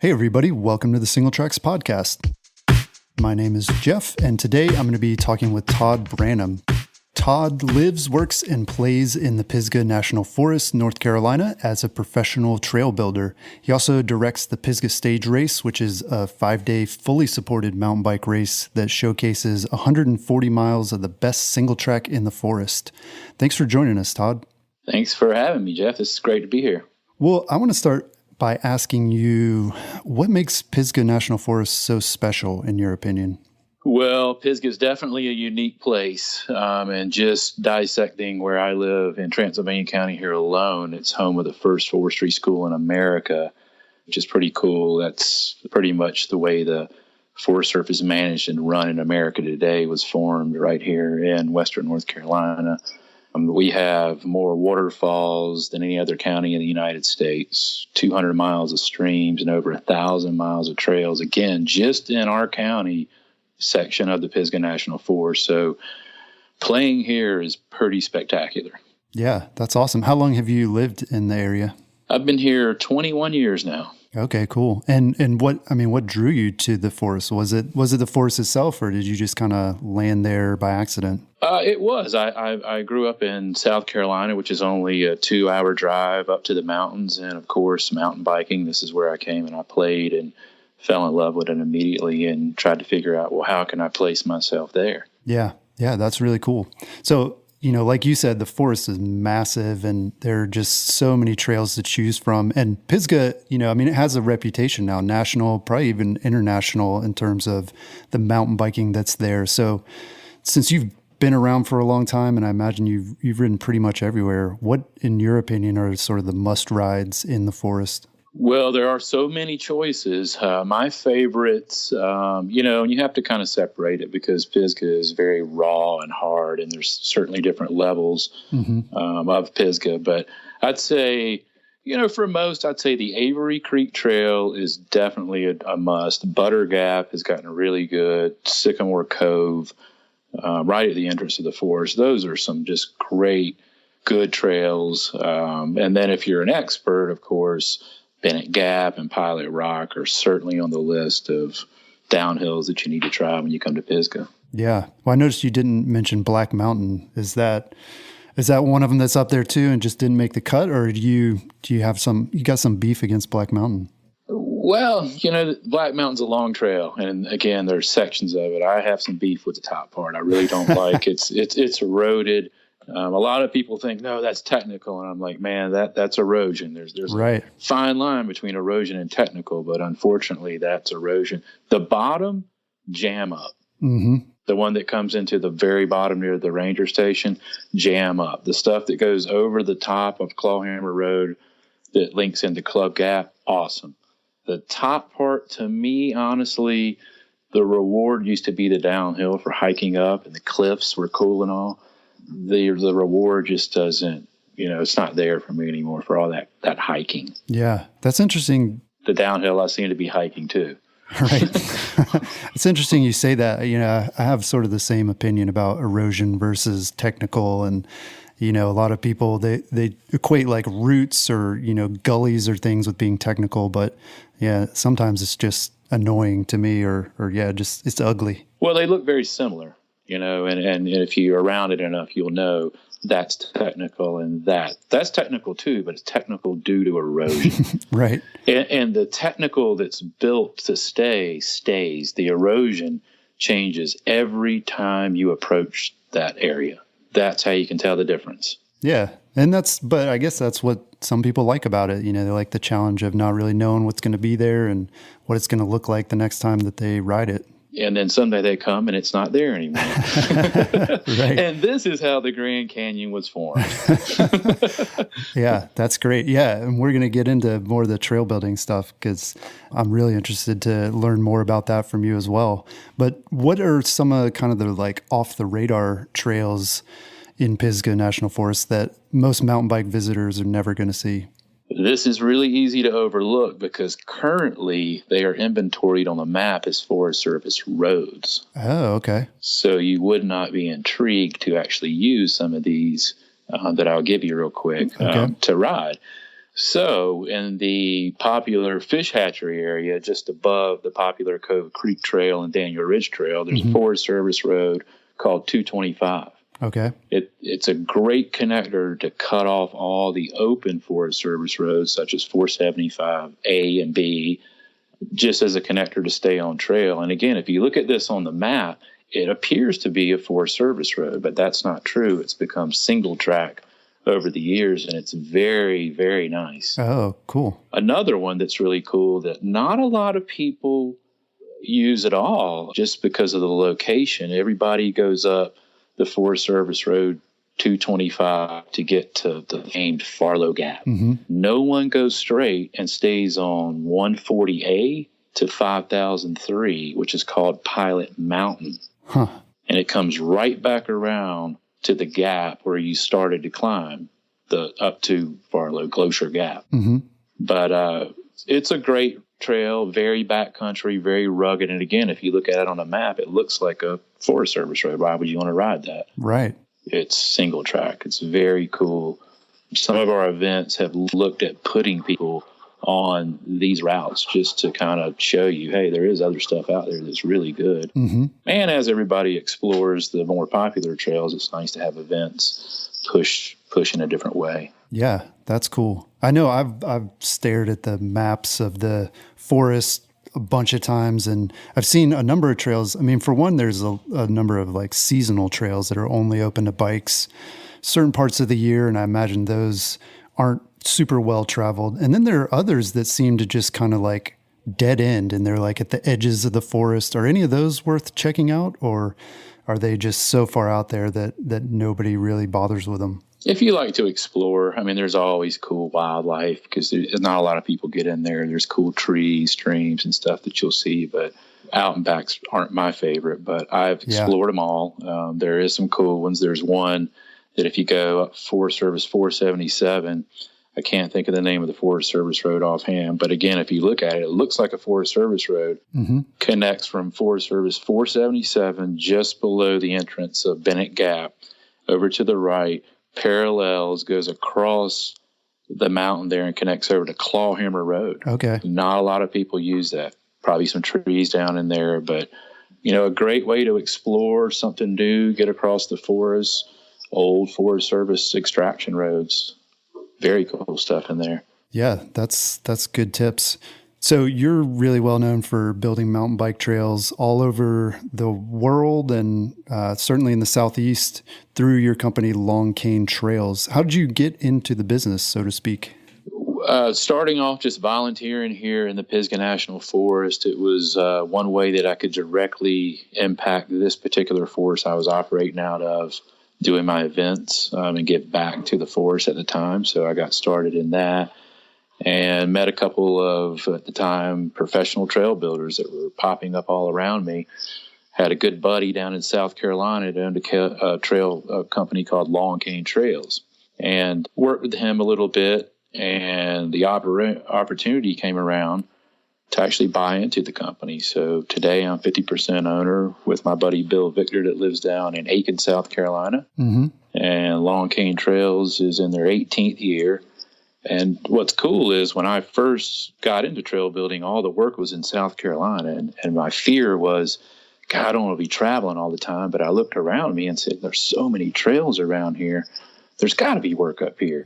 Hey, everybody. Welcome to the Single Tracks Podcast. My name is Jeff, and today I'm going to be talking with Todd Branham. Todd lives, works, and plays in the Pisgah National Forest, North Carolina, as a professional trail builder. He also directs the Pisgah Stage Race, which is a 5-day fully supported mountain bike race that showcases 140 miles of the best single track in the forest. Thanks for joining us, Todd. Thanks for having me, Jeff. It's great to be here. Well, I want to start by asking you, what makes Pisgah National Forest so special, in your opinion? Well, Pisgah is definitely a unique place, and just dissecting where I live in Transylvania County here alone, it's home of the first forestry school in America, which is pretty cool. That's pretty much the way the Forest Service is managed and run in America today, was formed right here in western North Carolina. We have more waterfalls than any other county in the United States, 200 miles of streams and over 1,000 miles of trails, again, just in our county section of the Pisgah National Forest. So playing here is pretty spectacular. Yeah, that's awesome. How long have you lived in the area? I've been here 21 years now. Okay, cool. And what drew you to the forest? Was it the forest itself, or did you just kind of land there by accident? It was. I grew up in South Carolina, which is only a 2-hour drive up to the mountains. And of course, mountain biking, this is where I came and I played and fell in love with it immediately and tried to figure out, well, how can I place myself there? Yeah, that's really cool. So, like you said, the forest is massive and there are just so many trails to choose from. And Pisgah, it has a reputation now, national, probably even international, in terms of the mountain biking that's there. So since you've been around for a long time, and I imagine you've ridden pretty much everywhere, what, in your opinion, are sort of the must rides in the forest? Well, there are so many choices. My favorites, and you have to kind of separate it because Pisgah is very raw and hard, and there's certainly different levels of Pisgah. But I'd say, for most, I'd say the Avery Creek Trail is definitely a must. Butter Gap has gotten really good. Sycamore Cove, right at the entrance of the forest. Those are some just great, good trails. And then if you're an expert, of course, Bennett Gap and Pilot Rock are certainly on the list of downhills that you need to try when you come to Pisgah. Yeah. Well, I noticed you didn't mention Black Mountain. Is that one of them that's up there too and just didn't make the cut, or do you got some beef against Black Mountain? Well, Black Mountain's a long trail, and again, there's sections of it. I have some beef with the top part. I really don't like it's eroded. A lot of people think, no, that's technical. And I'm like, man, that's erosion. There's right. A fine line between erosion and technical, but unfortunately that's erosion. The bottom, jam up. Mm-hmm. The one that comes into the very bottom near the ranger station, jam up. The stuff that goes over the top of Clawhammer Road that links into Club Gap, awesome. The top part, to me, honestly, the reward used to be the downhill for hiking up, and the cliffs were cool and all. The reward just doesn't, it's not there for me anymore for all that hiking. Yeah, that's interesting. The downhill, I seem to be hiking too. Right. It's interesting you say that. I have sort of the same opinion about erosion versus technical. And, a lot of people, they equate like roots or, gullies or things with being technical. But yeah, sometimes it's just annoying to me or just it's ugly. Well, they look very similar. And if you're around it enough, you'll know that's technical and that's technical too, but it's technical due to erosion. Right. And the technical that's built to stay stays. The erosion changes every time you approach that area. That's how you can tell the difference. Yeah. But I guess that's what some people like about it. They like the challenge of not really knowing what's going to be there and what it's going to look like the next time that they ride it. And then someday they come and it's not there anymore. Right. And this is how the Grand Canyon was formed. Yeah, that's great. Yeah, and we're going to get into more of the trail building stuff because I'm really interested to learn more about that from you as well. But what are some of kind of the like off the radar trails in Pisgah National Forest that most mountain bike visitors are never going to see? This is really easy to overlook because currently they are inventoried on the map as Forest Service roads. Oh, okay. So you would not be intrigued to actually use some of these that I'll give you real quick to ride. So in the popular fish hatchery area, just above the popular Cove Creek Trail and Daniel Ridge Trail, there's a Forest Service road called 225. Okay. It's a great connector to cut off all the open Forest Service roads, such as 475 A and B, just as a connector to stay on trail. And again, if you look at this on the map, it appears to be a Forest Service road, but that's not true. It's become single track over the years, and it's very, very nice. Oh, cool. Another one that's really cool that not a lot of people use at all just because of the location. Everybody goes up the Forest Service Road 225 to get to the famed Farlow Gap. No one goes straight and stays on 140A to 5003, which is called Pilot Mountain. Huh. And it comes right back around to the gap where you started to climb up to Farlow Glacier Gap. But it's a great trail, very backcountry, very rugged. And again, if you look at it on a map, it looks like a Forest Service road. Why would you want to ride that? Right. It's single track. It's very cool. Some of our events have looked at putting people on these routes just to kind of show you, hey, there is other stuff out there that's really good. And as everybody explores the more popular trails, it's nice to have events push in a different way. Yeah, that's cool. I know I've stared at the maps of the forest a bunch of times, and I've seen a number of trails. I mean, for one, there's a number of like seasonal trails that are only open to bikes certain parts of the year, and I imagine those aren't super well traveled. And then there are others that seem to just kind of like dead end, and they're like at the edges of the forest. Are any of those worth checking out, or are they just so far out there that nobody really bothers with them? If you like to explore, I mean, there's always cool wildlife because there's not a lot of people get in there. There's cool trees, streams, and stuff that you'll see, but out and backs aren't my favorite, but I've explored them all. There is some cool ones. There's one that if you go up Forest Service 477, I can't think of the name of the Forest Service road offhand, but again, if you look at it, it looks like a Forest Service road. Connects from Forest Service 477 just below the entrance of Bennett Gap over to the right, parallels, goes across the mountain there and connects over to Clawhammer Road. Okay. Not a lot of people use that. Probably some trees down in there, but a great way to explore something new, get across the forest, old Forest Service extraction roads. Very cool stuff in there. Yeah, that's good tips. So you're really well known for building mountain bike trails all over the world, and certainly in the Southeast through your company, Long Cane Trails. How did you get into the business, so to speak? Starting off just volunteering here in the Pisgah National Forest, it was one way that I could directly impact this particular forest I was operating out of, doing my events and give back to the forest at the time. So I got started in that. And met a couple of, at the time, professional trail builders that were popping up all around me. Had a good buddy down in South Carolina that owned a trail company called Long Cane Trails, and worked with him a little bit. And the opportunity came around to actually buy into the company. So today I'm 50% owner with my buddy Bill Victor that lives down in Aiken, South Carolina. And Long Cane Trails is in their 18th year. And what's cool is when I first got into trail building, all the work was in South Carolina. And my fear was, God, I don't want to be traveling all the time. But I looked around me and said, there's so many trails around here. There's got to be work up here.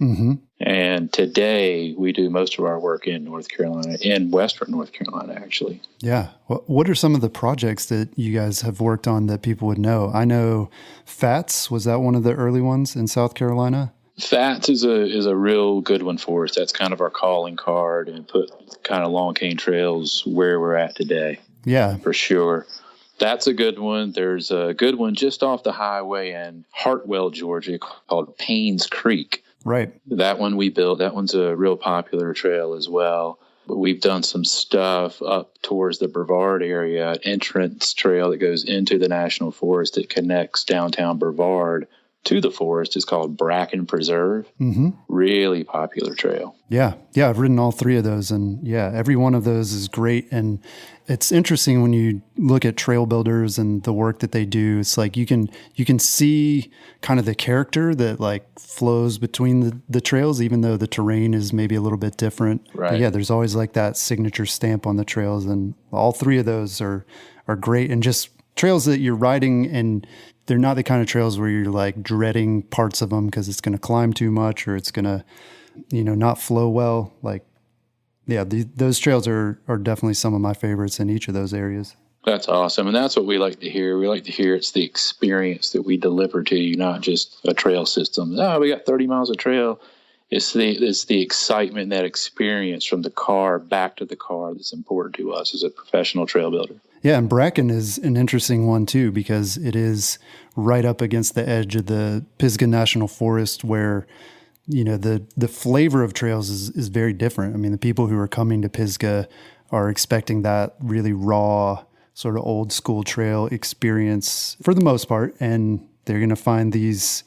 And today we do most of our work in North Carolina, in Western North Carolina, actually. Yeah. What are some of the projects that you guys have worked on that people would know? I know FATS, was that one of the early ones in South Carolina? FATS is a real good one for us. That's kind of our calling card and put kind of Long Cane Trails where we're at today. Yeah. For sure. That's a good one. There's a good one just off the highway in Hartwell, Georgia, called Paynes Creek. Right. That one we built. That one's a real popular trail as well. But we've done some stuff up towards the Brevard area, entrance trail that goes into the National Forest that connects downtown Brevard to the forest is called Bracken Preserve. Mm-hmm. Really popular trail. Yeah. Yeah. I've ridden all three of those, and yeah, every one of those is great. And it's interesting when you look at trail builders and the work that they do. It's like you can see kind of the character that like flows between the trails, even though the terrain is maybe a little bit different. Right. But yeah, there's always like that signature stamp on the trails, and all three of those are great, and just trails that you're riding, and they're not the kind of trails where you're like dreading parts of them because it's going to climb too much or it's going to, not flow well. Like, yeah, those trails are definitely some of my favorites in each of those areas. That's awesome. And that's what we like to hear. We like to hear it's the experience that we deliver to you, not just a trail system. Oh, we got 30 miles of trail. It's the excitement, that experience from the car back to the car that's important to us as a professional trail builder. Yeah, and Bracken is an interesting one too, because it is right up against the edge of the Pisgah National Forest, where the flavor of trails is very different. I mean, the people who are coming to Pisgah are expecting that really raw, sort of old school trail experience for the most part, and they're going to find these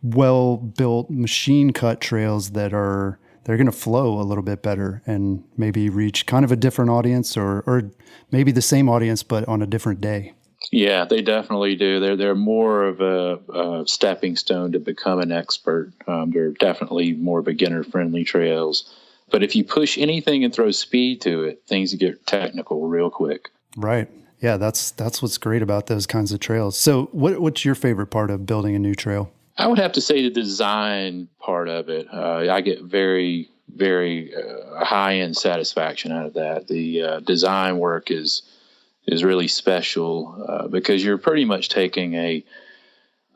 well-built machine cut trails that they're going to flow a little bit better and maybe reach kind of a different audience, or maybe the same audience, but on a different day. Yeah, they definitely do. They're more of a stepping stone to become an expert. They're definitely more beginner-friendly trails. But if you push anything and throw speed to it, things get technical real quick. Right. Yeah, that's what's great about those kinds of trails. So what's your favorite part of building a new trail? I would have to say the design part of it. I get very, very high-end satisfaction out of that. The design work is really special because you're pretty much taking a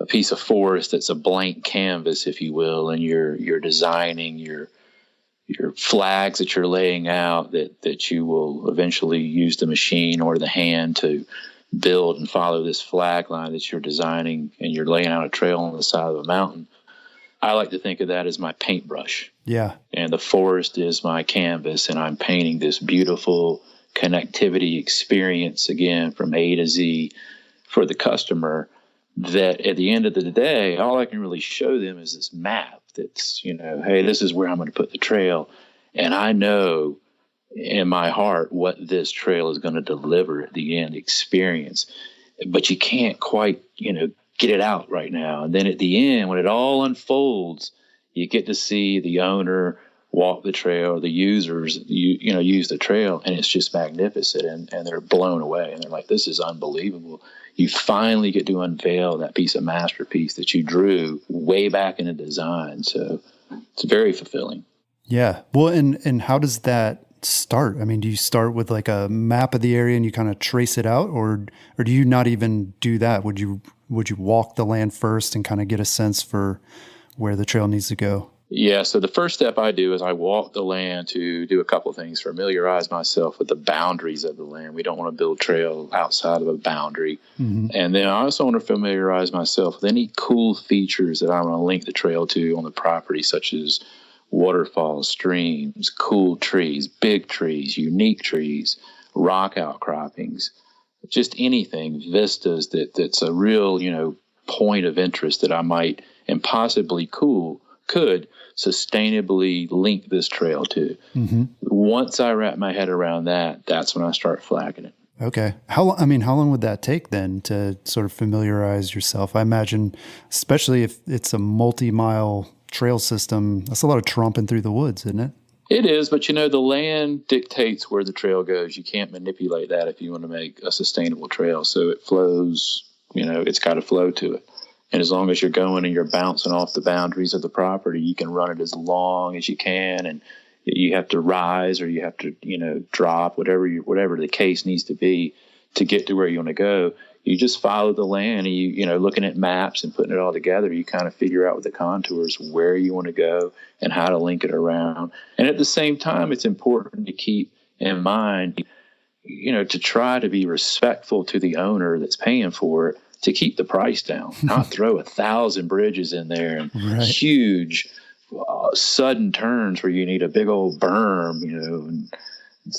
piece of forest that's a blank canvas, if you will, and you're designing your flags that you're laying out that you will eventually use the machine or the hand to build and follow this flag line that you're designing, and you're laying out a trail on the side of a mountain. I like to think of that as my paintbrush. Yeah. And the forest is my canvas, and I'm painting this beautiful connectivity experience again from A to Z for the customer, that at the end of the day, all I can really show them is this map that's, hey, this is where I'm going to put the trail. And I know in my heart what this trail is going to deliver at the end experience, but you can't quite, get it out right now. And then at the end, when it all unfolds, you get to see the owner walk the trail, the users, use the trail, and it's just magnificent, and they're blown away, and they're like, this is unbelievable. You finally get to unveil that piece of masterpiece that you drew way back in the design. So it's very fulfilling. Yeah. Well, and how does that start? I mean, do you start with like a map of the area and you kind of trace it out, or do you not even do that? Would you walk the land first and kind of get a sense for where the trail needs to go? Yeah, so the first step I do is I walk the land to do a couple of things, familiarize myself with the boundaries of the land. We don't want to build trail outside of a boundary. Mm-hmm. And then I also want to familiarize myself with any cool features that I want to link the trail to on the property, such as waterfalls, streams, cool trees, big trees, unique trees, rock outcroppings, just anything, vistas that's a real, point of interest that I might and possibly could sustainably link this trail to. Mm-hmm. Once I wrap my head around that, that's when I start flagging it. Okay. How long would that take then to sort of familiarize yourself? I imagine, especially if it's a multi-mile trail system, that's a lot of tromping through the woods, isn't it? It is, but the land dictates where the trail goes. You can't manipulate that if you want to make a sustainable trail. So it flows, it's got to flow to it. And as long as you're going and you're bouncing off the boundaries of the property, you can run it as long as you can. And you have to rise or you have to, drop, whatever the case needs to be to get to where you want to go. You just follow the land, and looking at maps and putting it all together, you kind of figure out with the contours where you want to go and how to link it around. And at the same time, it's important to keep in mind, to try to be respectful to the owner that's paying for it, to keep the price down, not throw 1,000 bridges in there and right. Huge sudden turns where you need a big old berm, and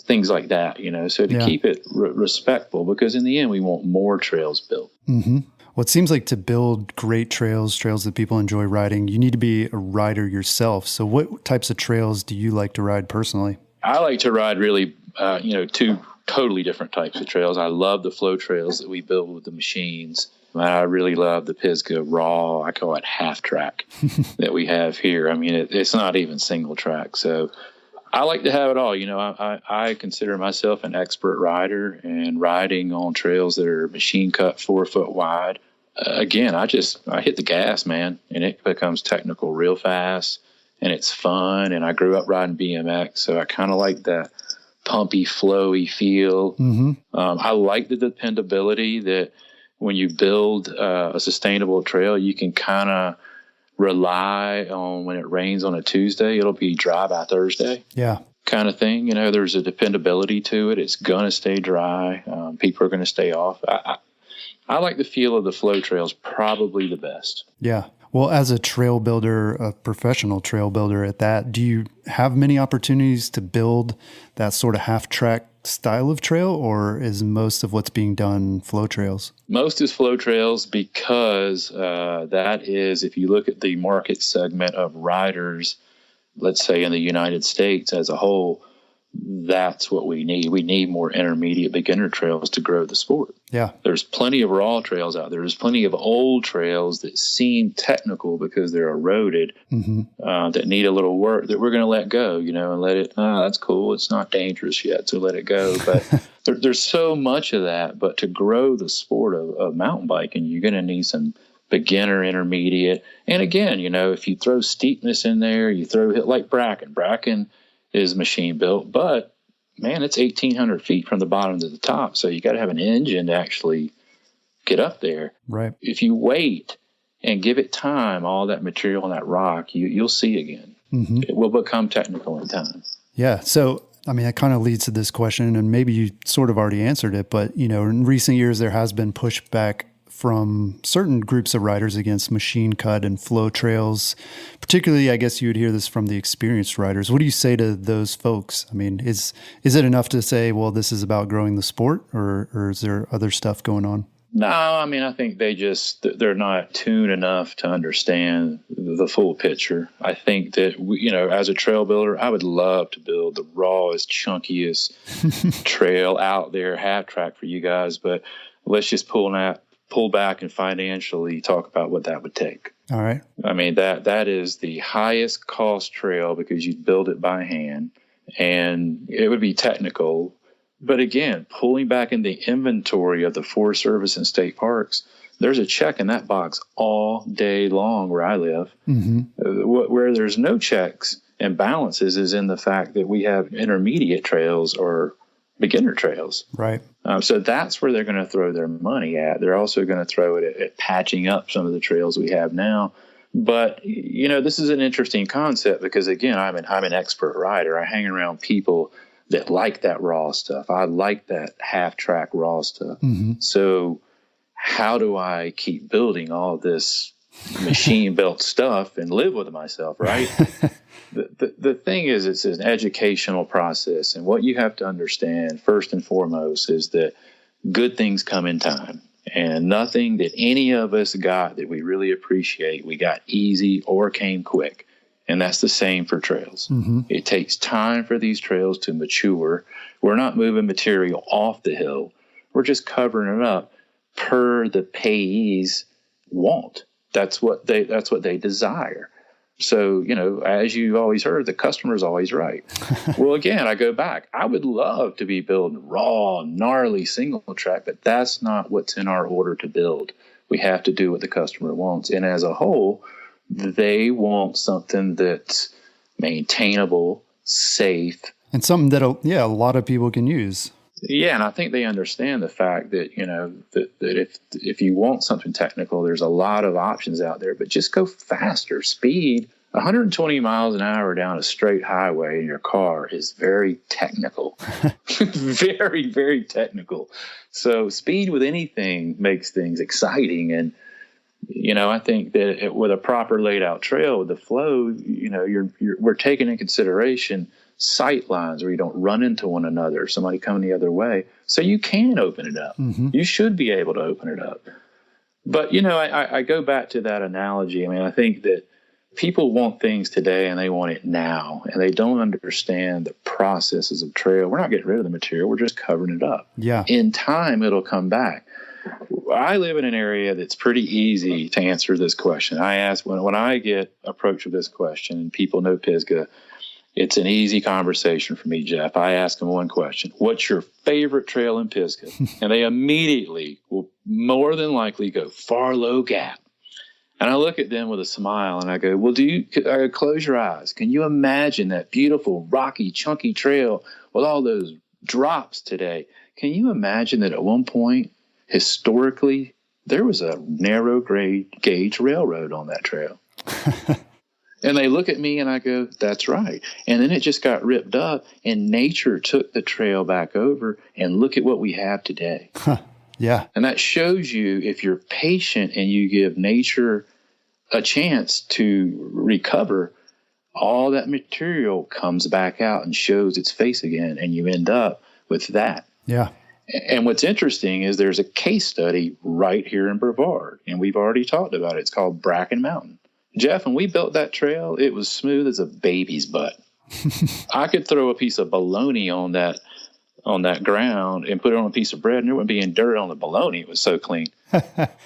things like that, so to keep it respectful, because in the end we want more trails built. Mm-hmm. Well, it seems like to build great trails that people enjoy riding, you need to be a rider yourself. So what types of trails do you like to ride personally? I like to ride really, two totally different types of trails. I love the flow trails that we build with the machines. I really love the Pisgah raw, I call it half track that we have here. I mean, it's not even single track. So I like to have it all. I consider myself an expert rider, and riding on trails that are machine cut 4 foot wide. Again, I hit the gas, man, and it becomes technical real fast, and it's fun. And I grew up riding BMX, so I kind of like that pumpy, flowy feel. Mm-hmm. I like the dependability that when you build a sustainable trail, you can kind of rely on when it rains on a Tuesday, it'll be dry by Thursday. Yeah. Kind of thing. There's a dependability to it. It's going to stay dry. People are going to stay off. I like the feel of the flow trails probably the best. Yeah. Well, as a trail builder, a professional trail builder at that, do you have many opportunities to build that sort of half track style of trail, or is most of what's being done flow trails? Most is flow trails because that is, if you look at the market segment of riders, let's say in the United States as a whole, that's what we need. We need more intermediate beginner trails to grow the sport. Yeah. There's plenty of raw trails out there. There's plenty of old trails that seem technical because they're eroded, that need a little work that we're going to let go, and let it, that's cool. It's not dangerous yet, so let it go. But there's so much of that. But to grow the sport of mountain biking, you're going to need some beginner, intermediate. And again, if you throw steepness in there, you throw like Bracken. Bracken is machine built, but man, it's 1,800 feet from the bottom to the top. So you got to have an engine to actually get up there. Right. If you wait and give it time, all that material on that rock, you'll see again. Mm-hmm. It will become technical in time. Yeah. So, I mean, that kind of leads to this question, and maybe you sort of already answered it, but, in recent years, there has been pushback from certain groups of riders against machine cut and flow trails. Particularly, I guess you would hear this from the experienced riders. What do you say to those folks? I mean, is it enough to say, well, this is about growing the sport, or is there other stuff going on? No, I mean, I think they're not tuned enough to understand the full picture. I think that, as a trail builder, I would love to build the rawest, chunkiest trail out there, half track for you guys, but let's just pull back and financially talk about what that would take. All right. I mean, that is the highest cost trail because you'd build it by hand, and it would be technical. But again, pulling back in the inventory of the Forest Service and state parks, there's a check in that box all day long where I live. Mm-hmm. Where there's no checks and balances is in the fact that we have intermediate trails or beginner trails. Right. So that's where they're going to throw their money at. They're also going to throw it at patching up some of the trails we have now. But, this is an interesting concept because, again, I'm an expert rider. I hang around people that like that raw stuff. I like that half-track raw stuff. Mm-hmm. So how do I keep building all this machine-built stuff and live with myself, right? The thing is, it's an educational process. And what you have to understand, first and foremost, is that good things come in time. And nothing that any of us got that we really appreciate, we got easy or came quick. And that's the same for trails. Mm-hmm. It takes time for these trails to mature. We're not moving material off the hill. We're just covering it up per the payee's want. That's what they desire. So, as you've always heard, the customer's always right. Well, again, I go back. I would love to be building raw, gnarly single track, but that's not what's in our order to build. We have to do what the customer wants. And as a whole, they want something that's maintainable, safe. And something that, a lot of people can use. Yeah, and I think they understand the fact that, that if you want something technical, there's a lot of options out there, but just go faster. Speed, 120 miles an hour down a straight highway in your car is very technical. Very, very technical. So speed with anything makes things exciting. And, I think that with a proper laid out trail with the flow, we're taking in consideration sight lines where you don't run into one another, somebody coming the other way. So you can open it up. Mm-hmm. You should be able to open it up. But, I go back to that analogy. I mean, I think that people want things today and they want it now, and they don't understand the processes of trail. We're not getting rid of the material. We're just covering it up. Yeah. In time, it'll come back. I live in an area that's pretty easy to answer this question. I ask when I get approached with this question, and people know Pisgah, it's an easy conversation for me, Jeff. I ask them one question: what's your favorite trail in Pisgah? And they immediately will more than likely go Farlow Gap. And I look at them with a smile and I go, well, close your eyes. Can you imagine that beautiful, rocky, chunky trail with all those drops today? Can you imagine that at one point, historically, there was a narrow gauge railroad on that trail? And they look at me and I go, that's right. And then it just got ripped up and nature took the trail back over, and look at what we have today. Yeah. And that shows you, if you're patient and you give nature a chance to recover, all that material comes back out and shows its face again, and you end up with that. Yeah. And what's interesting is there's a case study right here in Brevard, and we've already talked about it. It's called Bracken Mountain. Jeff, when we built that trail, it was smooth as a baby's butt. I could throw a piece of bologna on that ground and put it on a piece of bread, and there wouldn't be any dirt on the bologna. It was so clean.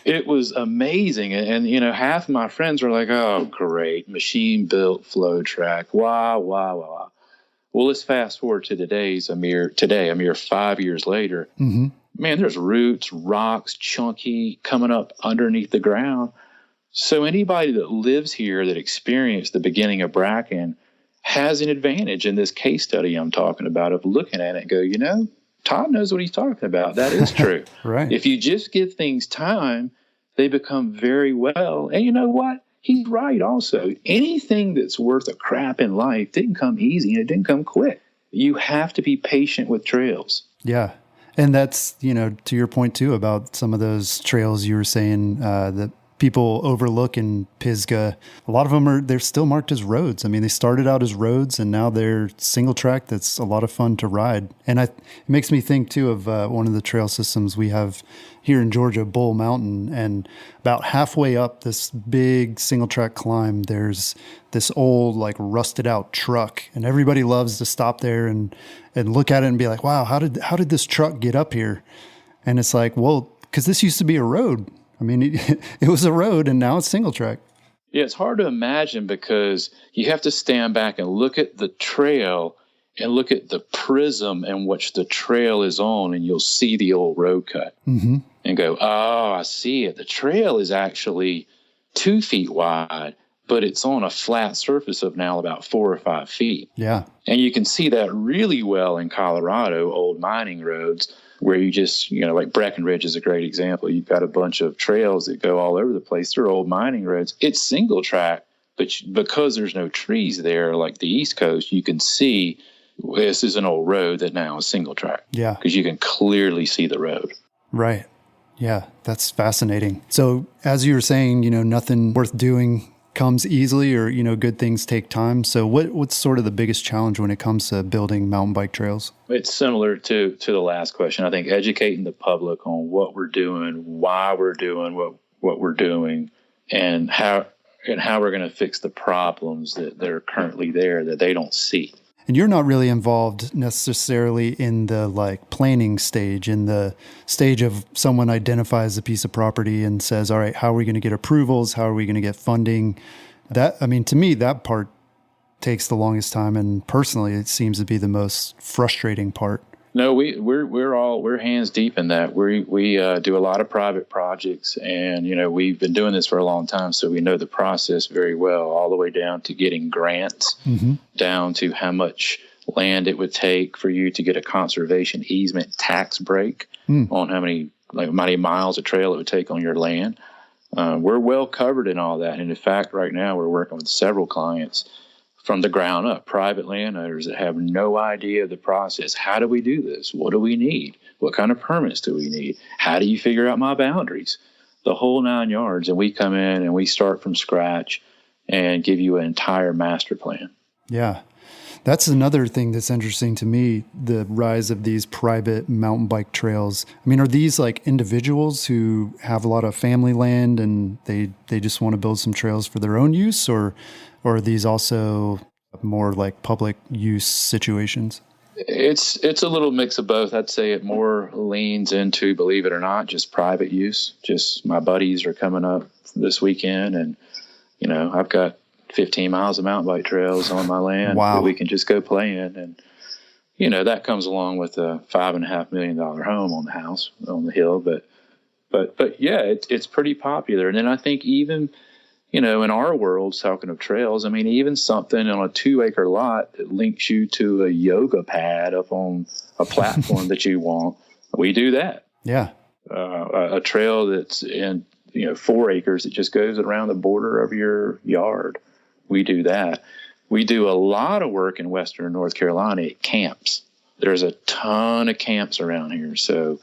It was amazing. And, half of my friends were like, oh, great, machine-built flow track. Wow. Well, let's fast forward to today, a mere 5 years later. Mm-hmm. Man, there's roots, rocks, chunky, coming up underneath the ground. So anybody that lives here that experienced the beginning of Bracken has an advantage in this case study I'm talking about, of looking at it and go, Todd knows what he's talking about. That is true. Right. If you just give things time, they become very well. And you know what? He's right also. Anything that's worth a crap in life didn't come easy, and it didn't come quick. You have to be patient with trails. Yeah. And that's, to your point too, about some of those trails you were saying that people overlook in Pisgah. A lot of them they're still marked as roads. I mean, they started out as roads and now they're single track. That's a lot of fun to ride. And it makes me think too of one of the trail systems we have here in Georgia, Bull Mountain. And about halfway up this big single track climb, there's this old, like, rusted out truck, and everybody loves to stop there and look at it and be like, wow, how did this truck get up here? And it's like, well, because this used to be a road. I mean, it was a road, and now it's single track. Yeah, it's hard to imagine, because you have to stand back and look at the trail and look at the prism in which the trail is on, and you'll see the old road cut. Mm-hmm. And go, oh, I see it. The trail is actually 2 feet wide, but it's on a flat surface of now about 4 or 5 feet. Yeah. And you can see that really well in Colorado, old mining roads, where you just, like Breckenridge is a great example. You've got a bunch of trails that go all over the place. They're old mining roads. It's single track, but because there's no trees there, like the East Coast, you can see this is an old road that now is single track. Yeah. Because you can clearly see the road. Right. Yeah, that's fascinating. So as you were saying, nothing worth doing comes easily, or, good things take time. So what's sort of the biggest challenge when it comes to building mountain bike trails? It's similar to the last question. I think educating the public on what we're doing, why we're doing what we're doing, and how we're going to fix the problems that are currently there that they don't see. And you're not really involved necessarily in the planning stage, in the stage of someone identifies a piece of property and says, all right, how are we going to get approvals? How are we going to get funding? To me, that part takes the longest time. And personally, it seems to be the most frustrating part. No, we're hands deep in that. We do a lot of private projects, and we've been doing this for a long time, so we know the process very well, all the way down to getting grants, mm-hmm. down to how much land it would take for you to get a conservation easement tax break on how many miles of trail it would take on your land. We're well covered in all that, and in fact, right now we're working with several clients from the ground up, private landowners that have no idea of the process. How do we do this? What do we need? What kind of permits do we need? How do you figure out my boundaries? The whole 9 yards. And we come in and we start from scratch and give you an entire master plan. Yeah. That's another thing that's interesting to me, the rise of these private mountain bike trails. I mean, are these like individuals who have a lot of family land and they just want to build some trails for their own use, or are these also more like public use situations? It's a little mix of both. I'd say it more leans into, believe it or not, just private use. Just my buddies are coming up this weekend, and I've got 15 miles of mountain bike trails on my land that we can just go play in, and that comes along with a $5.5 million home on the hill. But yeah, it's pretty popular. And then I think even in our world, talking of trails, I mean, even something on a 2-acre lot that links you to a yoga pad up on a platform that you want, we do that. Yeah. A trail that's in, 4 acres that just goes around the border of your yard. We do that. We do a lot of work in Western North Carolina at camps. There's a ton of camps around here. So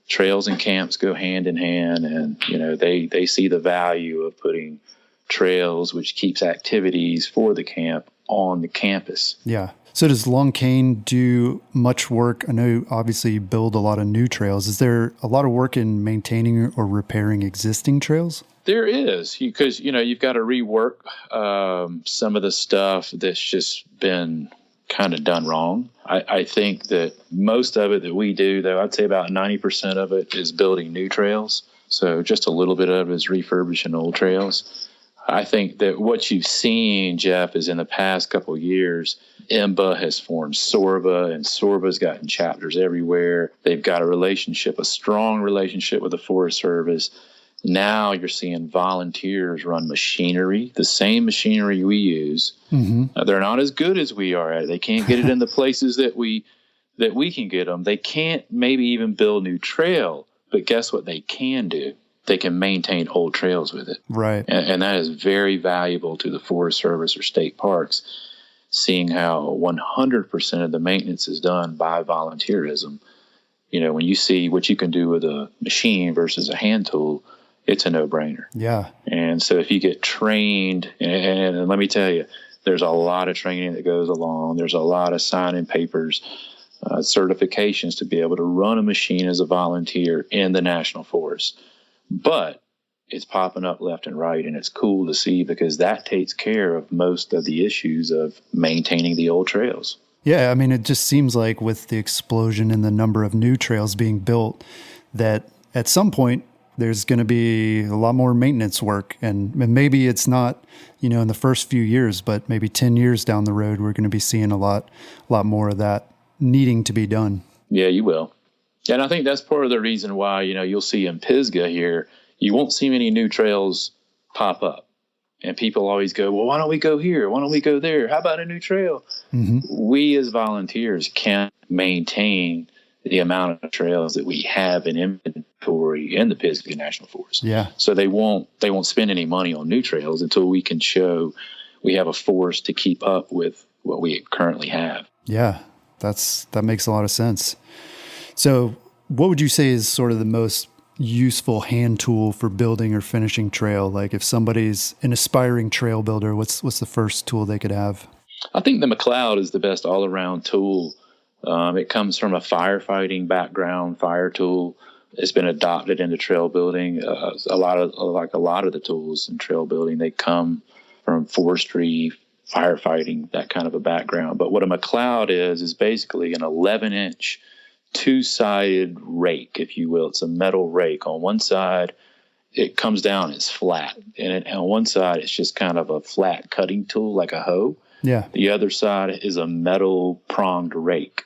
trails and camps go hand in hand, and, they see the value of putting trails, which keeps activities for the camp on the campus. Yeah. So does Long Cane do much work? I know obviously you build a lot of new trails. Is there a lot of work in maintaining or repairing existing trails? There is, because, you've got to rework some of the stuff that's just been kind of done wrong. I think that most of it that we do, though, I'd say about 90% of it is building new trails. So just a little bit of it is refurbishing old trails. I think that what you've seen, Jeff, is in the past couple of years, IMBA has formed SORBA, and SORBA's gotten chapters everywhere. They've got a strong relationship with the Forest Service. Now you're seeing volunteers run machinery, the same machinery we use. Mm-hmm. They're not as good as we are at it. They can't get it in the places that we can get them. They can't maybe even build new trail, but guess what they can do? They can maintain old trails with it. Right. And that is very valuable to the Forest Service or state parks, seeing how 100% of the maintenance is done by volunteerism. When you see what you can do with a machine versus a hand tool, it's a no-brainer. Yeah. And so if you get trained, and let me tell you, there's a lot of training that goes along. There's a lot of signing papers, certifications to be able to run a machine as a volunteer in the National Forest. But it's popping up left and right, and it's cool to see because that takes care of most of the issues of maintaining the old trails. Yeah, I mean, it just seems like with the explosion in the number of new trails being built, that at some point there's going to be a lot more maintenance work. And maybe it's not, in the first few years, but maybe 10 years down the road, we're going to be seeing a lot more of that needing to be done. Yeah, you will. And I think that's part of the reason why, you'll see in Pisgah here, you won't see many new trails pop up. And people always go, well, why don't we go here? Why don't we go there? How about a new trail? Mm-hmm. We as volunteers can't maintain the amount of trails that we have in inventory in the Pisgah National Forest. Yeah. So they won't spend any money on new trails until we can show we have a forest to keep up with what we currently have. Yeah, that makes a lot of sense. So what would you say is sort of the most useful hand tool for building or finishing trail? Like if somebody's an aspiring trail builder, what's the first tool they could have? I think the McLeod is the best all-around tool. It comes from a firefighting background, fire tool. It's been adopted into trail building. A lot of the tools in trail building, they come from forestry, firefighting, that kind of a background. But what a McLeod is basically an 11-inch two-sided rake, if you will. It's a metal rake. On one side, it comes down, it's flat. And on one side, it's just kind of a flat cutting tool, like a hoe. Yeah. The other side is a metal pronged rake.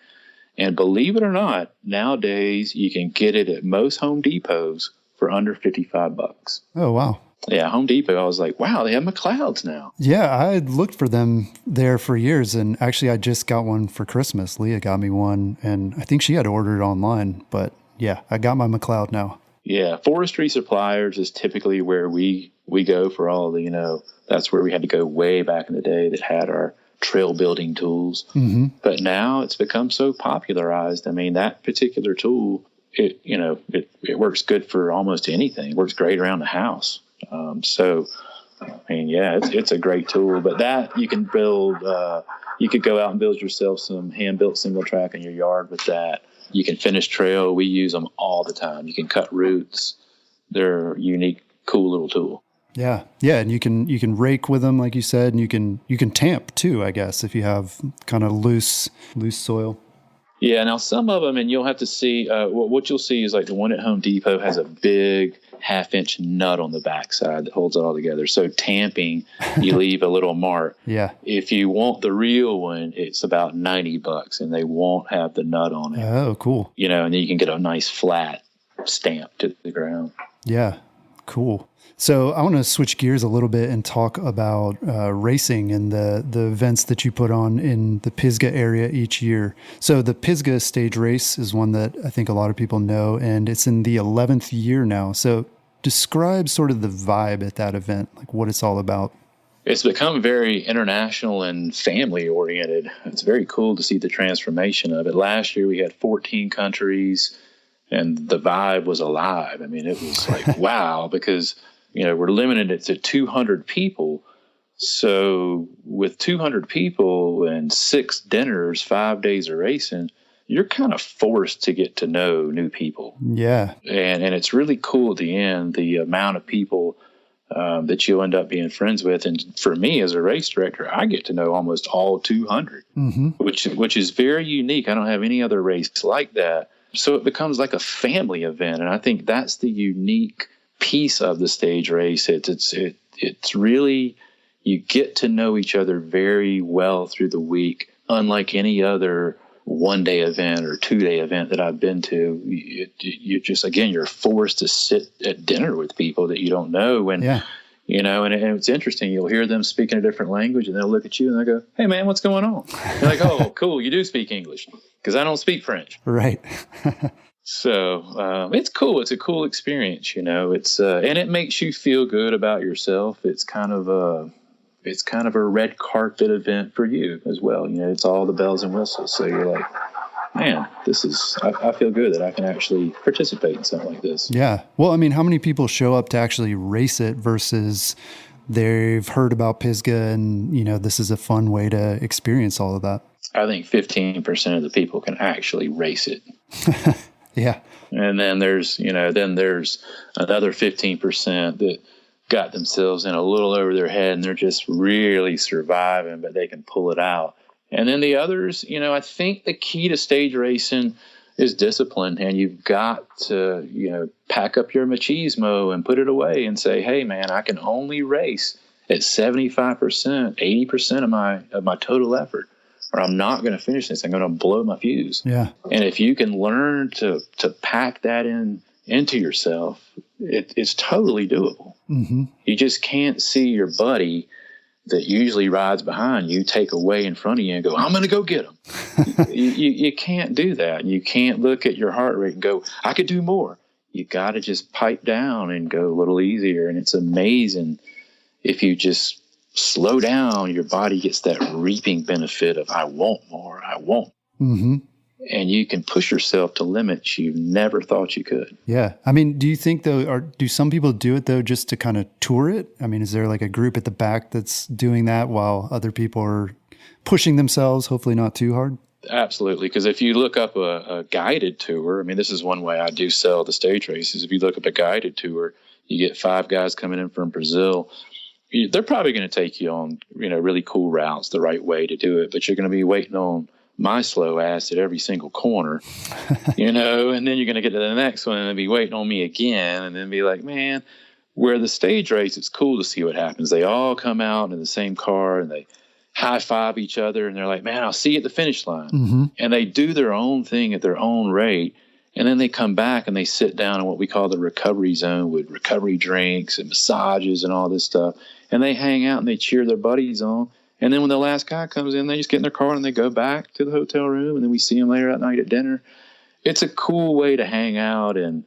And believe it or not, nowadays you can get it at most Home Depots for under $55. Oh, wow. Yeah, Home Depot, I was like, wow, they have McLeods now. Yeah, I had looked for them there for years, and actually I just got one for Christmas. Leah got me one, and I think she had ordered it online, but yeah, I got my McLeod now. Yeah, forestry suppliers is typically where we go for all the, that's where we had to go way back in the day that had our trail building tools. Mm-hmm. But now it's become so popularized. I mean, that particular tool, it works good for almost anything. It works great around the house. So I mean, yeah, it's a great tool, but that you can build, you could go out and build yourself some hand-built single track in your yard with that. You can finish trail. We use them all the time. You can cut roots. They're a unique, cool little tool. Yeah. Yeah. And you can rake with them, like you said, and you can tamp too, I guess, if you have kind of loose soil. Yeah. Now some of them, and you'll have to see, what you'll see is like the one at Home Depot has a big 1/2-inch nut on the backside that holds it all together. So tamping, you leave a little mark. Yeah. If you want the real one, it's about $90 and they won't have the nut on it. Oh, cool. And then you can get a nice flat stamp to the ground. Yeah. Cool. So I want to switch gears a little bit and talk about racing and the events that you put on in the Pisgah area each year. So the Pisgah stage race is one that I think a lot of people know, and it's in the 11th year now. So describe sort of the vibe at that event, like what it's all about. It's become very international and family oriented. It's very cool to see the transformation of it. Last year we had 14 countries and the vibe was alive. I mean, it was like, wow, because we're limited it to 200 people. So with 200 people and 6 dinners, 5 days of racing, you're kind of forced to get to know new people. Yeah. And it's really cool at the end, the amount of people that you'll end up being friends with. And for me as a race director, I get to know almost all 200, which is very unique. I don't have any other race like that. So it becomes like a family event. And I think that's the unique piece of the stage race. It's really, you get to know each other very well through the week, unlike any other 1-day event or 2-day event that I've been to. You just, again, you're forced to sit at dinner with people that you don't know. And, and it's interesting. You'll hear them speaking a different language and they'll look at you and they'll go, "Hey man, what's going on?" You're like, "Oh, cool. You do speak English," because I don't speak French. Right. So it's cool. It's a cool experience, It's and it makes you feel good about yourself. It's kind of a red carpet event for you as well. It's all the bells and whistles. So you're like, man, I feel good that I can actually participate in something like this. Yeah. Well, I mean, how many people show up to actually race it versus they've heard about Pisgah and, this is a fun way to experience all of that? I think 15% of the people can actually race it. Yeah. And then there's another 15% that got themselves in a little over their head and they're just really surviving, but they can pull it out. And then the others, I think the key to stage racing is discipline, and you've got to, pack up your machismo and put it away and say, "Hey man, I can only race at 75%, 80% of my total effort, or I'm not going to finish this. I'm going to blow my fuse." Yeah. And if you can learn to pack that into yourself, it's totally doable. Mm-hmm. You just can't see your buddy that usually rides behind you take away in front of you and go, "I'm going to go get him." you can't do that. You can't look at your heart rate and go, "I could do more." You got to just pipe down and go a little easier. And it's amazing if you just slow down, your body gets that reaping benefit of, "I want more, I want." Mm-hmm. And you can push yourself to limits you never thought you could. Yeah. I mean, do you think though, or do some people do it though, just to kind of tour it? I mean, is there like a group at the back that's doing that while other people are pushing themselves, hopefully not too hard? Absolutely. Because if you look up a guided tour, I mean, this is one way I do sell the stage races. If you look up a guided tour, you get 5 guys coming in from Brazil. They're probably going to take you on, really cool routes, the right way to do it, but you're going to be waiting on my slow ass at every single corner, and then you're going to get to the next one and be waiting on me again, and then be like, man, where the stage race, it's cool to see what happens. They all come out in the same car and they high five each other and they're like, "Man, I'll see you at the finish line." Mm-hmm. And they do their own thing at their own rate. And then they come back and they sit down in what we call the recovery zone with recovery drinks and massages and all this stuff. And they hang out and they cheer their buddies on. And then when the last guy comes in, they just get in their car and they go back to the hotel room. And then we see them later that night at dinner. It's a cool way to hang out and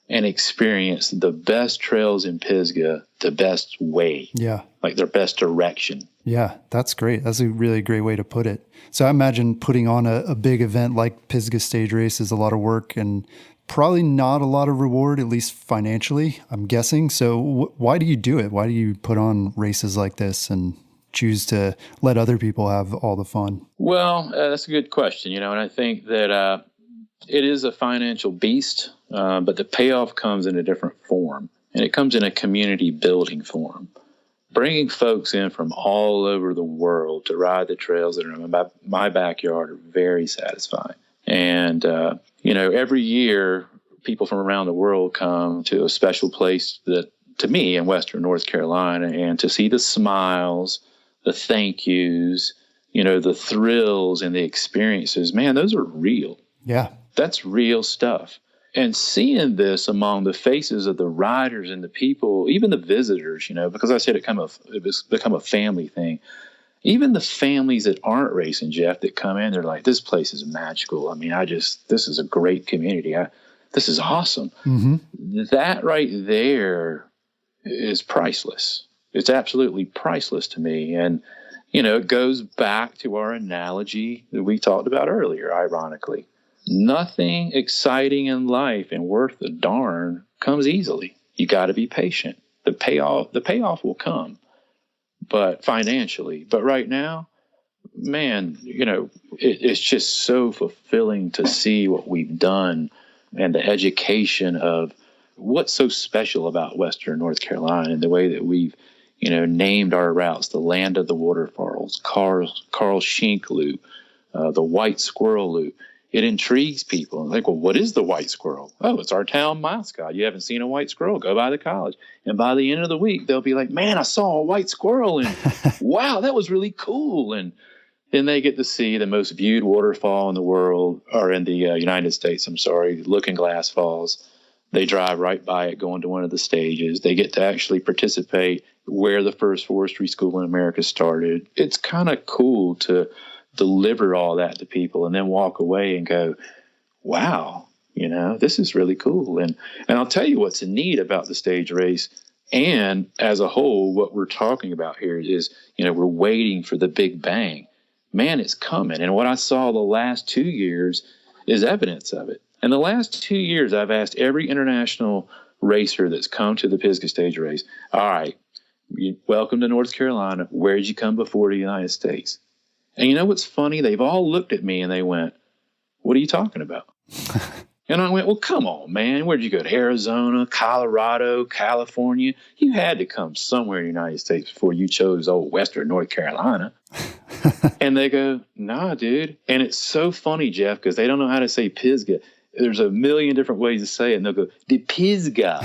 experience the best trails in Pisgah the best way. Yeah. Like their best direction. Yeah, that's great. That's a really great way to put it. So I imagine putting on a big event like Pisgah Stage Race is a lot of work, and probably not a lot of reward, at least financially, I'm guessing. So why do you do it? Why do you put on races like this and choose to let other people have all the fun? Well, that's a good question, and I think that it is a financial beast, but the payoff comes in a different form, and it comes in a community building form. Bringing folks in from all over the world to ride the trails that are in my backyard are very satisfying. And, every year people from around the world come to a special place that, to me, in Western North Carolina, and to see the smiles, the thank yous, the thrills and the experiences, man, those are real. Yeah. That's real stuff. And seeing this among the faces of the riders and the people, even the visitors, because I said it was become a family thing. Even the families that aren't racing, Jeff, that come in, they're like, this place is magical. I mean, this is a great community. This is awesome. Mm-hmm. That right there is priceless. It's absolutely priceless to me. And, it goes back to our analogy that we talked about earlier, ironically. Nothing exciting in life and worth a darn comes easily. You got to be patient. The payoff will come, but financially. But right now, man, it's just so fulfilling to see what we've done and the education of what's so special about Western North Carolina and the way that we've, named our routes, the Land of the Waterfalls, Carl Schenck Loop, the White Squirrel Loop. It intrigues people. Like, well, what is the white squirrel? Oh, it's our town mascot. You haven't seen a white squirrel? Go by the college. And by the end of the week, they'll be like, man, I saw a white squirrel, and wow, that was really cool. And then they get to see the most viewed waterfall in the world, or in the United States, Looking Glass Falls. They drive right by it, going to one of the stages. They get to actually participate where the first forestry school in America started. It's kind of cool to deliver all that to people and then walk away and go, wow, this is really cool. And I'll tell you what's neat about the stage race. And as a whole, what we're talking about here is, we're waiting for the big bang. Man, it's coming. And what I saw the last 2 years is evidence of it. In the last 2 years, I've asked every international racer that's come to the Pisgah stage race, all right, welcome to North Carolina. Where did you come before the United States? And you know what's funny? They've all looked at me and they went, what are you talking about? And I went, well, come on, man. Where'd you go? To Arizona, Colorado, California? You had to come somewhere in the United States before you chose old Western North Carolina. And they go, nah, dude. And it's so funny, Jeff, because they don't know how to say Pisgah. There's a million different ways to say it. And they'll go, the Pisgah.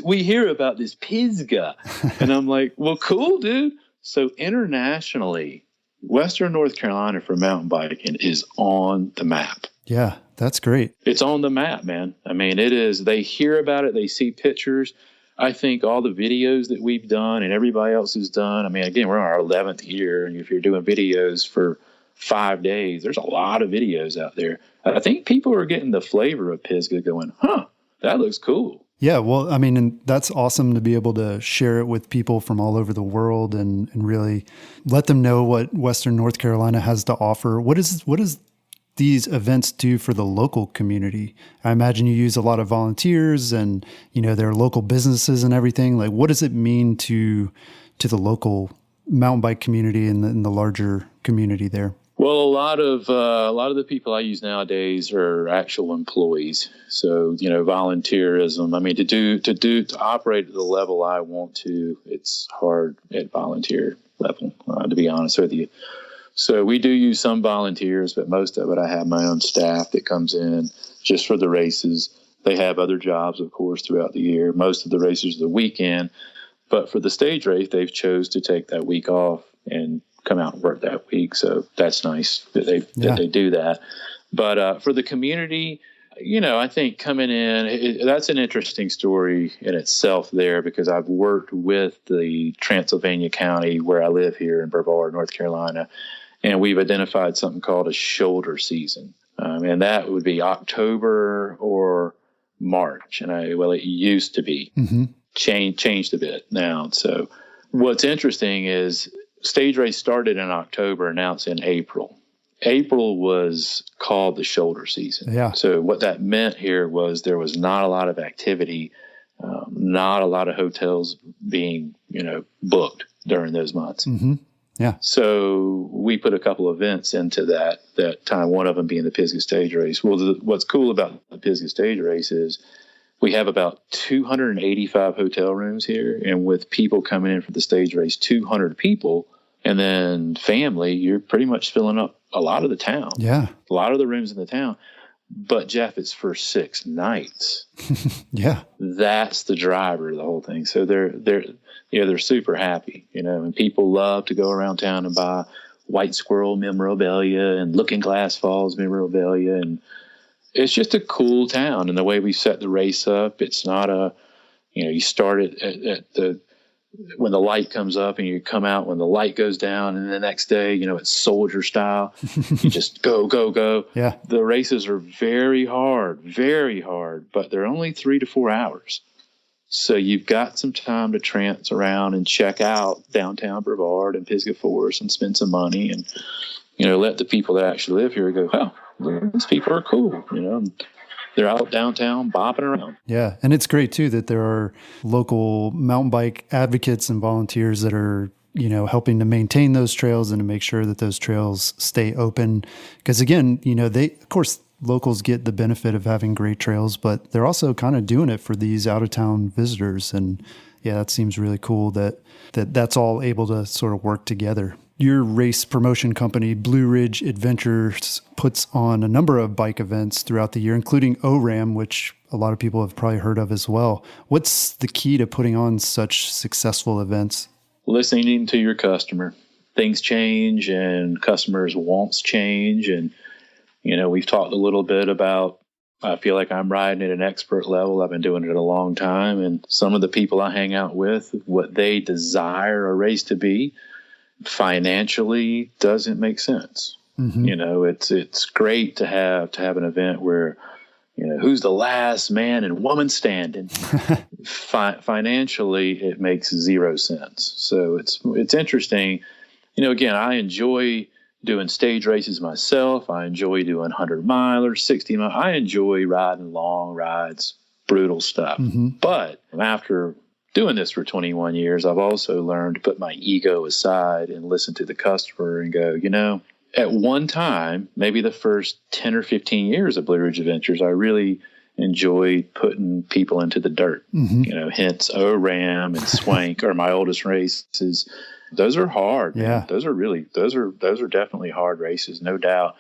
We hear about this Pisgah. And I'm like, well, cool, dude. So internationally, Western North Carolina for mountain biking is on the map. Yeah, that's great. It's on the map, man. I mean, it is. They hear about it. They see pictures. I think all the videos that we've done and everybody else has done. I mean, again, we're in our 11th year. And if you're doing videos for 5 days, there's a lot of videos out there. I think people are getting the flavor of Pisgah going, that looks cool. Yeah, well, I mean, and that's awesome to be able to share it with people from all over the world and really let them know what Western North Carolina has to offer. What does these events do for the local community? I imagine you use a lot of volunteers and, their local businesses and everything. Like, what does it mean to the local mountain bike community and the larger community there? Well, a lot of the people I use nowadays are actual employees. So, volunteerism. I mean, to operate at the level I want to, it's hard at volunteer level, to be honest with you. So we do use some volunteers, but most of it, I have my own staff that comes in just for the races. They have other jobs, of course, throughout the year. Most of the races are the weekend, but for the stage race, they've chose to take that week off and come out and work that week. So that's nice that they do that. But for the community, I think coming in, that's an interesting story in itself there, because I've worked with the Transylvania County where I live here in Brevard, North Carolina, and we've identified something called a shoulder season. And that would be October or March. And it used to be changed a bit now. So what's interesting is stage race started in October and now it's in April. April was called the shoulder season. Yeah. So what that meant here was there was not a lot of activity, not a lot of hotels being, booked during those months. Mm-hmm. Yeah. So we put a couple of events into that time, one of them being the Pisgah Stage Race. Well, what's cool about the Pisgah Stage Race is we have about 285 hotel rooms here, and with people coming in for the stage race, 200 people, and then family, you're pretty much filling up a lot of the town. Yeah. A lot of the rooms in the town. But Jeff, it's for 6 nights. Yeah. That's the driver of the whole thing. So they're super happy, and people love to go around town and buy White Squirrel memorabilia and Looking Glass Falls memorabilia, and it's just a cool town. And the way we set the race up, it's not you start at when the light comes up and you come out when the light goes down, and the next day, it's soldier style. You just go, go, go. Yeah. The races are very hard, but they're only 3 to 4 hours. So you've got some time to trance around and check out downtown Brevard and Pisgah Forest and spend some money and, let the people that actually live here go, oh, these people are cool, They're out downtown bopping around. Yeah. And it's great too that there are local mountain bike advocates and volunteers that are, helping to maintain those trails and to make sure that those trails stay open. Because again, of course, locals get the benefit of having great trails, but they're also kind of doing it for these out of town visitors. And yeah, that seems really cool that's all able to sort of work together. Your race promotion company, Blue Ridge Adventures, puts on a number of bike events throughout the year, including ORAM, which a lot of people have probably heard of as well. What's the key to putting on such successful events? Listening to your customer. Things change and customers' wants change. And, we've talked a little bit about, I feel like I'm riding at an expert level. I've been doing it a long time. And some of the people I hang out with, what they desire a race to be, financially doesn't make sense. Mm-hmm. It's great to have an event where, who's the last man and woman standing. Financially, it makes zero sense. So it's interesting. Again, I enjoy doing stage races myself. I enjoy doing 100-milers, 60-mile. I enjoy riding long rides, brutal stuff. Mm-hmm. But after doing this for 21 years, I've also learned to put my ego aside and listen to the customer and go, at one time, maybe the first 10 or 15 years of Blue Ridge Adventures, I really enjoyed putting people into the dirt. Mm-hmm. Hence ORAM and Swank are my oldest races. Those are hard. Yeah. Man. Those are definitely hard races, no doubt.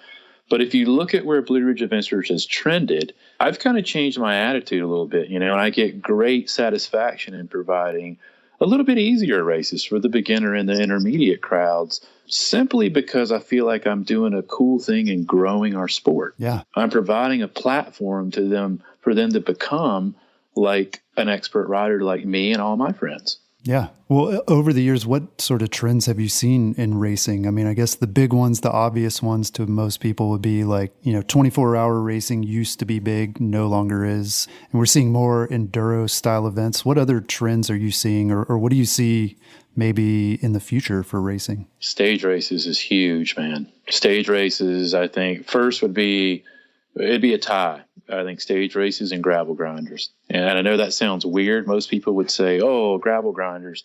But if you look at where Blue Ridge Adventures has trended, I've kind of changed my attitude a little bit, and I get great satisfaction in providing a little bit easier races for the beginner and the intermediate crowds, simply because I feel like I'm doing a cool thing in growing our sport. Yeah. I'm providing a platform for them to become like an expert rider like me and all my friends. Yeah. Well, over the years, what sort of trends have you seen in racing? I mean, I guess the big ones, the obvious ones to most people would be like, 24-hour racing used to be big, no longer is. And we're seeing more enduro style events. What other trends are you seeing, or what do you see maybe in the future for racing? Stage races is huge, man. Stage races, I think, first it'd be a tie. I think stage races and gravel grinders. And I know that sounds weird. Most people would say, oh, gravel grinders.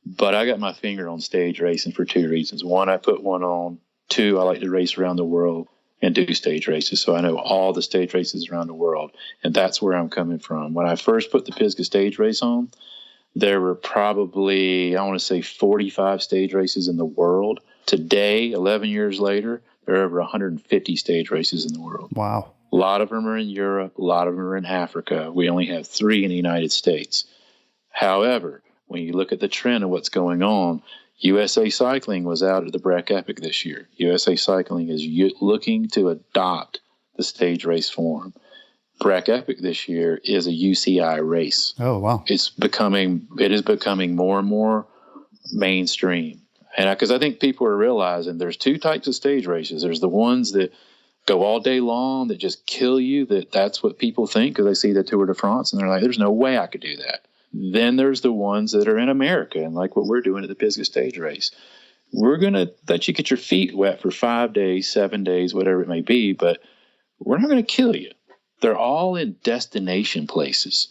But I got my finger on stage racing for 2 reasons. 1, I put one on. 2, I like to race around the world and do stage races. So I know all the stage races around the world. And that's where I'm coming from. When I first put the Pisgah stage race on, there were probably, 45 stage races in the world. Today, 11 years later, there are over 150 stage races in the world. Wow. A lot of them are in Europe. A lot of them are in Africa. We only have 3 in the United States. However, when you look at the trend of what's going on, USA Cycling was out at the Breck Epic this year. USA Cycling is looking to adopt the stage race form. Breck Epic this year is a UCI race. Oh, wow. It is becoming more and more mainstream. And because I think people are realizing there's 2 types of stage races. There's the ones that go all day long, that just kill you, that's what people think because they see the Tour de France and they're like, there's no way I could do that. Then there's the ones that are in America and like what we're doing at the Pisgah stage race. we're going to let you get your feet wet for 5 days, 7 days, whatever it may be, but we're not going to kill you. They're all in destination places,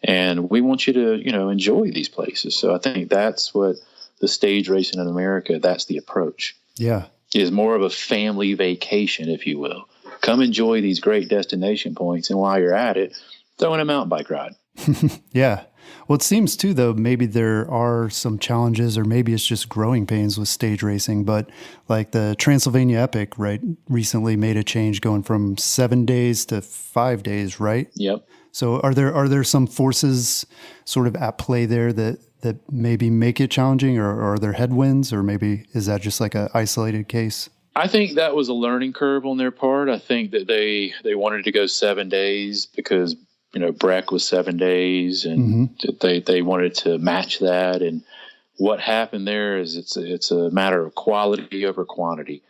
and we want you to, enjoy these places. So I think that's what the stage racing in America, that's the approach. Yeah. Is more of a family vacation, if you will. Come enjoy these great destination points, and while you're at it, throw in a mountain bike ride. Yeah. Well, it seems too, though, maybe there are some challenges, or maybe it's just growing pains with stage racing, but like the Transylvania Epic, right, recently made a change going from 7 days to 5 days, right? Yep. So are there some forces sort of at play there that maybe make it challenging, or are there headwinds, or maybe is that just like an isolated case? I think that was a learning curve on their part. I think that they wanted to go 7 days because, Breck was 7 days, and they wanted to match that. And what happened there is it's a matter of quality over quantity.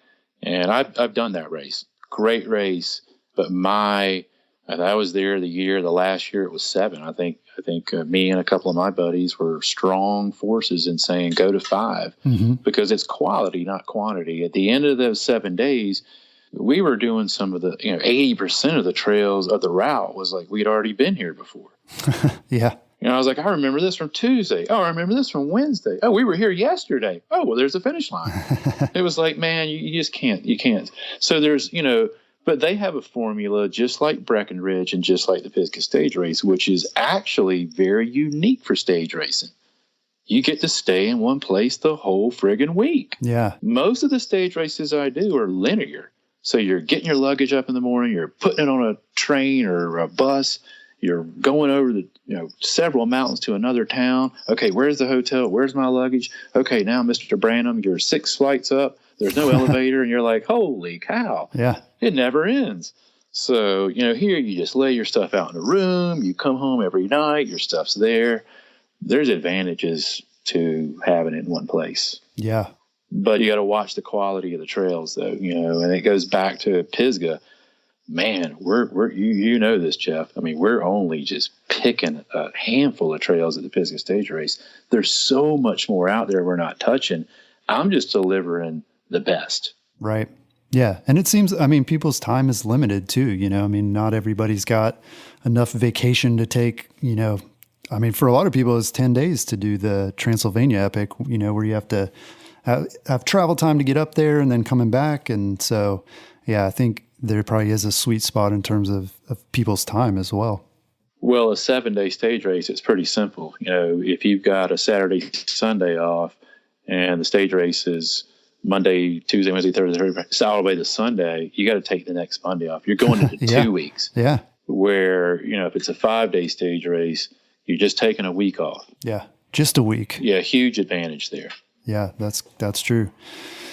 And I've done that race. Great race. But I was there the last year it was 7. I think me and a couple of my buddies were strong forces in saying go to 5 because it's quality, not quantity. At the end of those 7 days, we were doing some of the, 80% of the trails of the route was like we'd already been here before. Yeah. I was like, I remember this from Tuesday. Oh, I remember this from Wednesday. Oh, we were here yesterday. Oh, well, there's the finish line. It was like, man, you just can't. You can't. So there's, but they have a formula just like Breckenridge and just like the Pisgah Stage Race, which is actually very unique for stage racing. You get to stay in one place the whole friggin' week. Yeah. Most of the stage races I do are linear. So you're getting your luggage up in the morning, you're putting it on a train or a bus, you're going over the, several mountains to another town. Okay, where's the hotel? Where's my luggage? Okay, now, Mr. Branham, you're 6 flights up. There's no elevator, and you're like, holy cow. Yeah. It never ends. So, here you just lay your stuff out in a room. You come home every night. Your stuff's there. There's advantages to having it in one place. Yeah. But you got to watch the quality of the trails, though, and it goes back to Pisgah. Man, we're you know this, Jeff. I mean, we're only just picking a handful of trails at the Pisgah Stage Race. There's so much more out there we're not touching. I'm just delivering the best. Right. Yeah. And it seems, people's time is limited too, not everybody's got enough vacation to take, for a lot of people it's 10 days to do the Transylvania Epic, where you have to have travel time to get up there and then coming back. And so, yeah, I think there probably is a sweet spot in terms of people's time as well. Well, a 7-day stage race, it's pretty simple. If you've got a Saturday, Sunday off and the stage race is Monday, Tuesday, Wednesday, Thursday, all the way to Sunday, you got to take the next Monday off. You're going into 2 weeks. Yeah. Where, if it's a 5-day stage race, you're just taking a week off. Yeah. Just a week. Yeah. Huge advantage there. Yeah, that's true.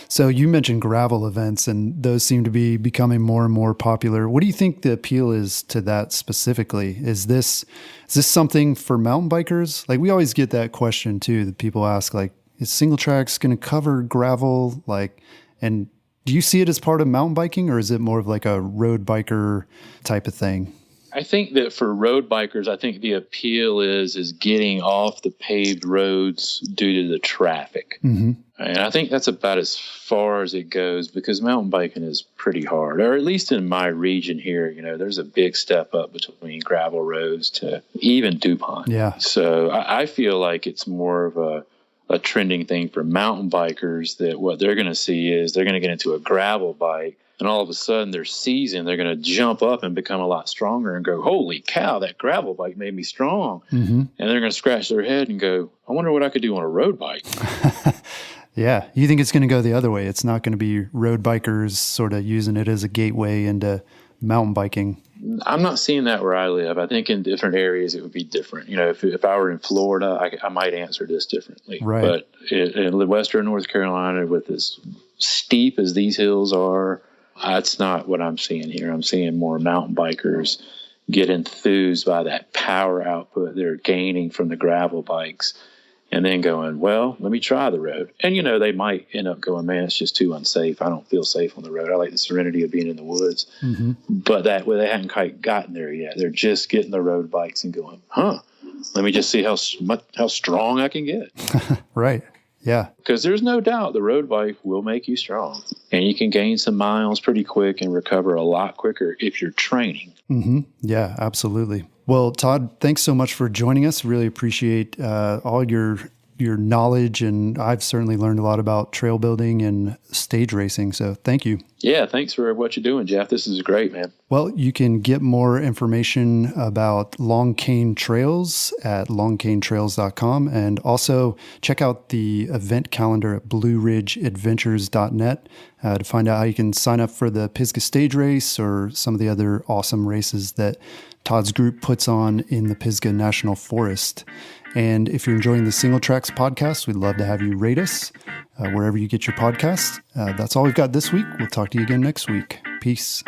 So you mentioned gravel events, and those seem to be becoming more and more popular. What do you think the appeal is to that specifically? Is this something for mountain bikers? Like, we always get that question too, that people ask, like, is Single Tracks going to cover gravel? Like, and do you see it as part of mountain biking, or is it more of like a road biker type of thing? I think that for road bikers, I think the appeal is getting off the paved roads due to the traffic. Mm-hmm. And I think that's about as far as it goes, because mountain biking is pretty hard, or at least in my region here, there's a big step up between gravel roads to even DuPont. Yeah. So I feel like it's more of a trending thing for mountain bikers, that what they're going to see is they're going to get into a gravel bike, and all of a sudden they're seasoned. They're going to jump up and become a lot stronger and go, holy cow, that gravel bike made me strong. Mm-hmm. And they're going to scratch their head and go, I wonder what I could do on a road bike. Yeah. You think it's going to go the other way? It's not going to be road bikers sort of using it as a gateway into mountain biking? I'm not seeing that where I live. I think in different areas it would be different. If I were in Florida, I might answer this differently. Right. But in Western North Carolina, with as steep as these hills are, that's not what I'm seeing here. I'm seeing more mountain bikers get enthused by that power output they're gaining from the gravel bikes, and then going, well, let me try the road. And, they might end up going, man, it's just too unsafe. I don't feel safe on the road. I like the serenity of being in the woods. Mm-hmm. But they hadn't quite gotten there yet. They're just getting the road bikes and going, let me just see how strong I can get. Right. Yeah. Because there's no doubt the road bike will make you strong, and you can gain some miles pretty quick and recover a lot quicker if you're training. Mm-hmm. Yeah, absolutely. Well, Todd, thanks so much for joining us. Really appreciate all your knowledge, and I've certainly learned a lot about trail building and stage racing. So thank you. Yeah, thanks for what you're doing, Jeff. This is great, man. Well, you can get more information about Long Cane Trails at longcanetrails.com, and also check out the event calendar at blueridgeadventures.net to find out how you can sign up for the Pisgah Stage Race or some of the other awesome races that Todd's group puts on in the Pisgah National Forest. And if you're enjoying the Single Tracks podcast, we'd love to have you rate us wherever you get your podcasts. That's all we've got this week. We'll talk to you again next week. Peace.